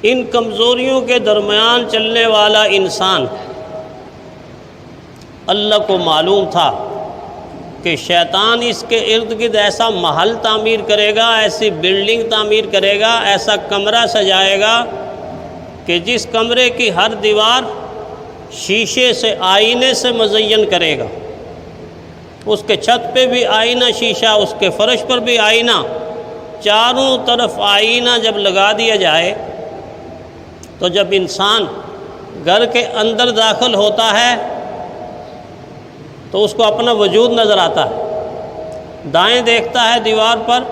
ان کمزوریوں کے درمیان چلنے والا انسان اللہ کو معلوم تھا کہ شیطان اس کے ارد گرد ایسا محل تعمیر کرے گا، ایسی بلڈنگ تعمیر کرے گا، ایسا کمرہ سجائے گا کہ جس کمرے کی ہر دیوار شیشے سے، آئینے سے مزین کرے گا، اس کے چھت پہ بھی آئینہ شیشہ، اس کے فرش پر بھی آئینہ، چاروں طرف آئینہ جب لگا دیا جائے تو جب انسان گھر کے اندر داخل ہوتا ہے تو اس کو اپنا وجود نظر آتا ہے، دائیں دیکھتا ہے دیوار پر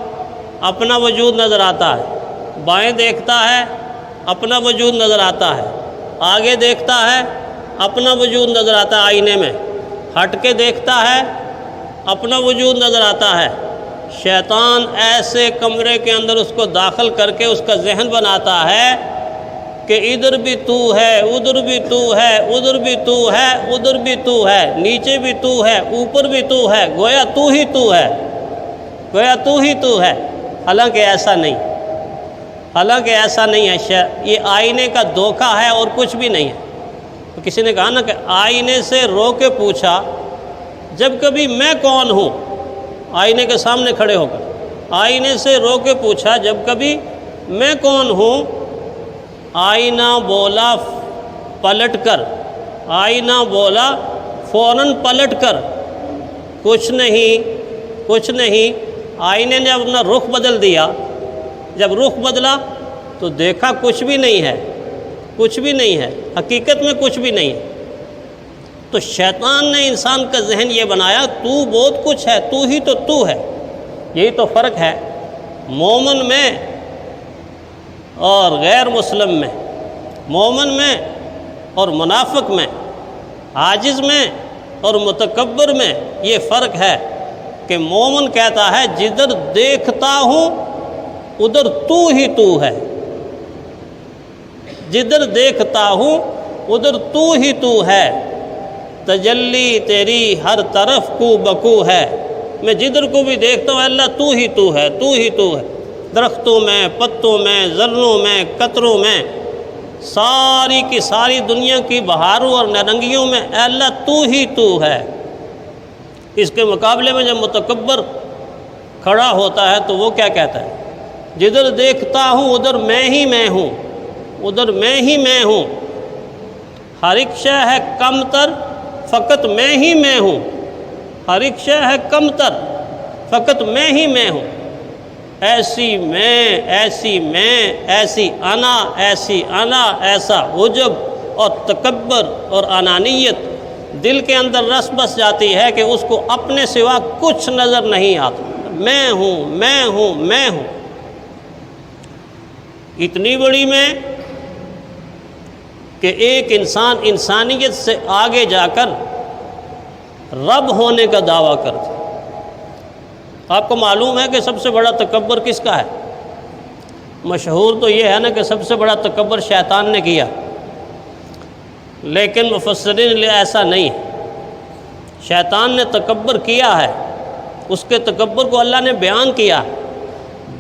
اپنا وجود نظر آتا ہے، بائیں دیکھتا ہے اپنا وجود نظر آتا ہے، آگے دیکھتا ہے اپنا وجود نظر آتا ہے، آئینے میں ہٹ کے دیکھتا ہے اپنا وجود نظر آتا ہے۔ شیطان ایسے کمرے کے اندر اس کو داخل کر کے اس کا ذہن بناتا ہے کہ ادھر بھی تو ہے، ادھر بھی تو ہے، ادھر بھی تو ہے، ادھر بھی تو ہے، نیچے بھی تو ہے، اوپر بھی تو ہے، گویا تو ہی تو ہے، گویا تو ہی تو ہے۔ حالانکہ ایسا نہیں، حالانکہ ایسا نہیں ہے، یہ آئینے کا دھوکہ ہے اور کچھ بھی نہیں ہے۔ تو کسی نے کہا نا کہ آئینے سے رو کے پوچھا جب کبھی میں کون ہوں، آئینے کے سامنے کھڑے ہو کر آئینے سے رو کے پوچھا جب کبھی میں کون ہوں، آئینہ بولا پلٹ کر، آئینہ بولا فوراً پلٹ کر، کچھ نہیں، کچھ نہیں۔ آئینے نے اپنا رخ بدل دیا، جب رخ بدلا تو دیکھا کچھ بھی نہیں ہے، کچھ بھی نہیں ہے، حقیقت میں کچھ بھی نہیں ہے۔ تو شیطان نے انسان کا ذہن یہ بنایا تو بہت کچھ ہے، تو ہی تو ہے۔ یہی تو فرق ہے مومن میں اور غیر مسلم میں، مومن میں اور منافق میں، عاجز میں اور متکبر میں۔ یہ فرق ہے کہ مومن کہتا ہے جدھر دیکھتا ہوں ادھر تو ہی تو ہے، جدھر دیکھتا ہوں ادھر تو ہی تو ہے، تجلی تیری ہر طرف کو بکو ہے۔ میں جدھر کو بھی دیکھتا ہوں اللہ تو ہی تو ہے، تو ہی تو ہے، درختوں میں، پتوں میں، ذروں میں، قطروں میں، ساری کی ساری دنیا کی بہاروں اور نرنگیوں میں اے اللہ تو ہی تو ہے۔ اس کے مقابلے میں جب متکبر کھڑا ہوتا ہے تو وہ کیا کہتا ہے؟ جدھر دیکھتا ہوں ادھر میں ہی میں ہوں، ادھر میں ہی میں ہوں، ہر ایک شے ہے کم تر فقط میں ہی میں ہوں، ہر ایک شے ہے کم تر فقط میں ہی میں ہوں۔ ایسی میں، ایسی میں، ایسی انا، ایسی انا، ایسا عجب اور تکبر اور انانیت دل کے اندر رس بس جاتی ہے کہ اس کو اپنے سوا کچھ نظر نہیں آتا۔ میں ہوں، میں ہوں، میں ہوں، اتنی بڑی میں کہ ایک انسان انسانیت سے آگے جا کر رب ہونے کا دعویٰ کرتا ہے۔ آپ کو معلوم ہے کہ سب سے بڑا تکبر کس کا ہے؟ مشہور تو یہ ہے نا کہ سب سے بڑا تکبر شیطان نے کیا، لیکن مفسرین نے ایسا نہیں ہے۔ شیطان نے تکبر کیا ہے، اس کے تکبر کو اللہ نے بیان کیا،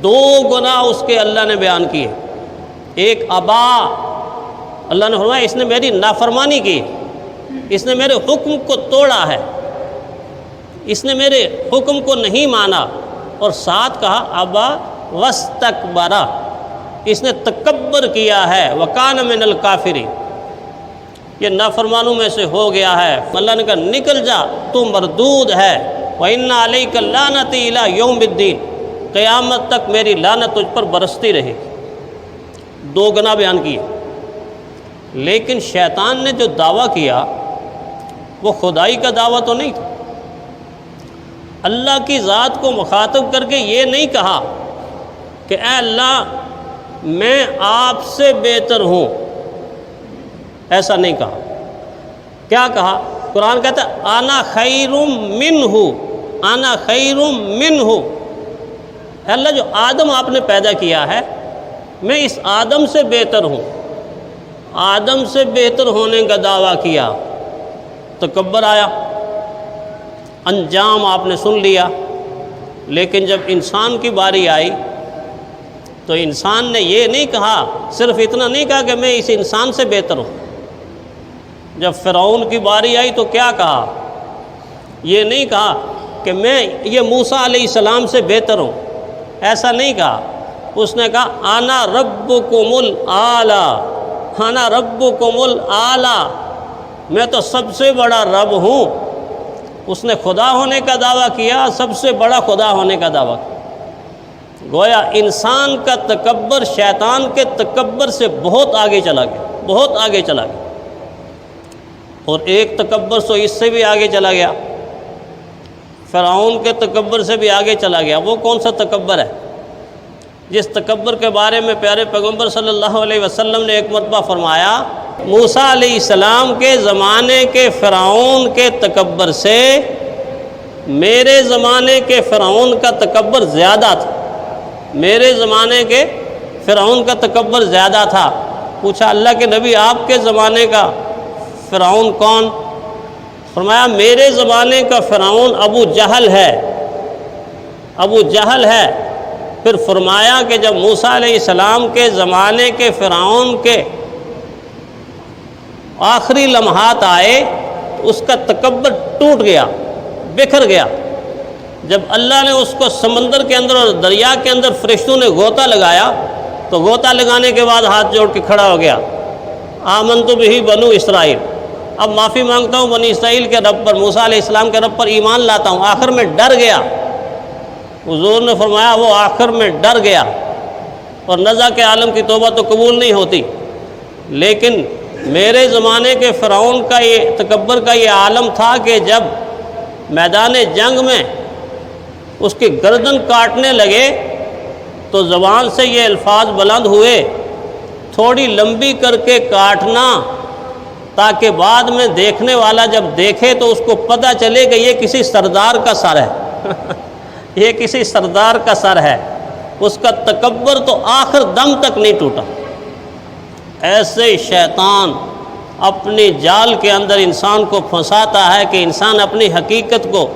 2 گناہ اس کے اللہ نے بیان کیے۔ ایک ابا، اللہ نے فرمایا اس نے میری نافرمانی کی، اس نے میرے حکم کو توڑا ہے، اس نے میرے حکم کو نہیں مانا، اور ساتھ کہا ابا واستکبرا، اس نے تکبر کیا ہے، وکان من الکافرین، یہ نافرمانوں میں سے ہو گیا ہے۔ اللہ نے کہا نکل جا، تو مردود ہے، وَإِنَّ عَلَيْكَ اللَّعْنَةَ إِلَىٰ يَوْمِ الدِّينِ، قیامت تک میری لعنت تجھ پر برستی رہے گی۔ 2 گناہ بیان کیے، لیکن شیطان نے جو دعویٰ کیا وہ خدائی کا دعویٰ تو نہیں تھا۔ اللہ کی ذات کو مخاطب کر کے یہ نہیں کہا کہ اے اللہ میں آپ سے بہتر ہوں، ایسا نہیں کہا۔ کیا کہا؟ قرآن کہتا ہے انا خیر منہ، انا خیر منہ، اے اللہ جو آدم آپ نے پیدا کیا ہے میں اس آدم سے بہتر ہوں۔ آدم سے بہتر ہونے کا دعویٰ کیا، تکبر آیا، انجام آپ نے سن لیا۔ لیکن جب انسان کی باری آئی تو انسان نے یہ نہیں کہا، صرف اتنا نہیں کہا کہ میں اس انسان سے بہتر ہوں۔ جب فرعون کی باری آئی تو کیا کہا؟ یہ نہیں کہا کہ میں یہ موسیٰ علیہ السلام سے بہتر ہوں، ایسا نہیں کہا۔ اس نے کہا انا ربکم الاعلی، انا ربکم الاعلی، میں تو سب سے بڑا رب ہوں۔ اس نے خدا ہونے کا دعویٰ کیا، سب سے بڑا خدا ہونے کا دعویٰ کیا۔ گویا انسان کا تکبر شیطان کے تکبر سے بہت آگے چلا گیا، بہت آگے چلا گیا۔ اور ایک تکبر تو اس سے بھی آگے چلا گیا، فرعون کے تکبر سے بھی آگے چلا گیا۔ وہ کون سا تکبر ہے؟ جس تکبر کے بارے میں پیارے پیغمبر صلی اللہ علیہ وسلم نے ایک مرتبہ فرمایا، موسیٰ علیہ السلام کے زمانے کے فرعون کے تکبر سے میرے زمانے کے فرعون کا تکبر زیادہ تھا، میرے زمانے کے فرعون کا تکبر زیادہ تھا۔ پوچھا اللہ کے نبی آپ کے زمانے کا فرعون کون؟ فرمایا میرے زمانے کا فرعون ابو جہل ہے، ابو جہل ہے۔ پھر فرمایا کہ جب موسیٰ علیہ السلام کے زمانے کے فرعون کے آخری لمحات آئے تو اس کا تکبر ٹوٹ گیا، بکھر گیا۔ جب اللہ نے اس کو سمندر کے اندر اور دریا کے اندر فرشتوں نے غوطہ لگایا تو غوطہ لگانے کے بعد ہاتھ جوڑ کے کھڑا ہو گیا، آمنت بہ بنو اسرائیل، اب معافی مانگتا ہوں بنی اسرائیل کے رب پر، موسیٰ علیہ السلام کے رب پر ایمان لاتا ہوں۔ آخر میں ڈر گیا، حضور نے فرمایا وہ آخر میں ڈر گیا۔ اور نزع کے عالم کی توبہ تو قبول نہیں ہوتی، لیکن میرے زمانے کے فرعون کا یہ تکبر کا یہ عالم تھا کہ جب میدان جنگ میں اس کی گردن کاٹنے لگے تو زبان سے یہ الفاظ بلند ہوئے، تھوڑی لمبی کر کے کاٹنا تاکہ بعد میں دیکھنے والا جب دیکھے تو اس کو پتہ چلے کہ یہ کسی سردار کا سر ہے یہ کسی سردار کا سر ہے۔ اس کا تکبر تو آخر دم تک نہیں ٹوٹا۔ ایسے شیطان اپنی جال کے اندر انسان کو پھنساتا ہے کہ انسان اپنی حقیقت کو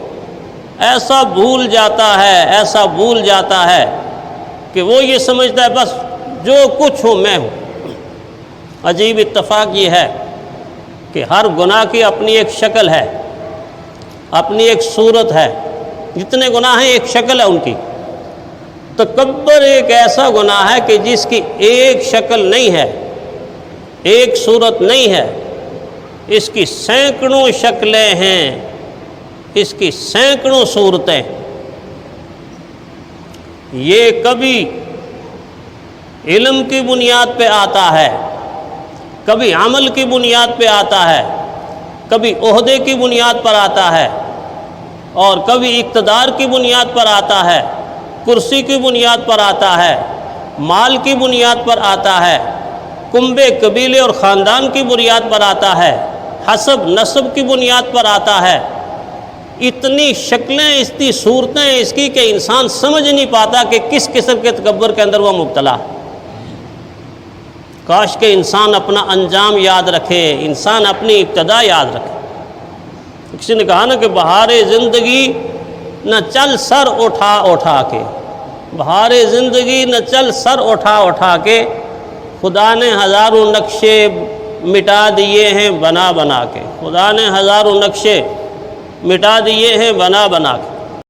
ایسا بھول جاتا ہے، ایسا بھول جاتا ہے کہ وہ یہ سمجھتا ہے بس جو کچھ ہوں میں ہوں۔ عجیب اتفاق یہ ہے کہ ہر گناہ کی اپنی ایک شکل ہے، اپنی ایک صورت ہے۔ جتنے گناہ ہیں ایک شکل ہے ان کی۔ تکبر ایک ایسا گناہ ہے کہ جس کی ایک شکل نہیں ہے، ایک صورت نہیں ہے، اس کی سینکڑوں شکلیں ہیں، اس کی سینکڑوں صورتیں۔ یہ کبھی علم کی بنیاد پہ آتا ہے، کبھی عمل کی بنیاد پہ آتا ہے، کبھی عہدے کی بنیاد پر آتا ہے، اور کبھی اقتدار کی بنیاد پر آتا ہے، کرسی کی بنیاد پر آتا ہے، مال کی بنیاد پر آتا ہے، کنبے قبیلے اور خاندان کی بنیاد پر آتا ہے، حسب نسب کی بنیاد پر آتا ہے۔ اتنی شکلیں، اتنی صورتیں اس کی کہ انسان سمجھ نہیں پاتا کہ کس قسم کے تکبر کے اندر وہ مبتلا ہے۔ کاش کہ انسان اپنا انجام یاد رکھے، انسان اپنی ابتدا یاد رکھے۔ کسی نے کہا نا کہ بہار زندگی نہ چل سر اٹھا اٹھا کے، بہار زندگی نہ چل سر اٹھا اٹھا کے، خدا نے ہزاروں نقشے مٹا دیے ہیں بنا بنا کے، خدا نے ہزاروں نقشے مٹا دیے ہیں بنا بنا کے۔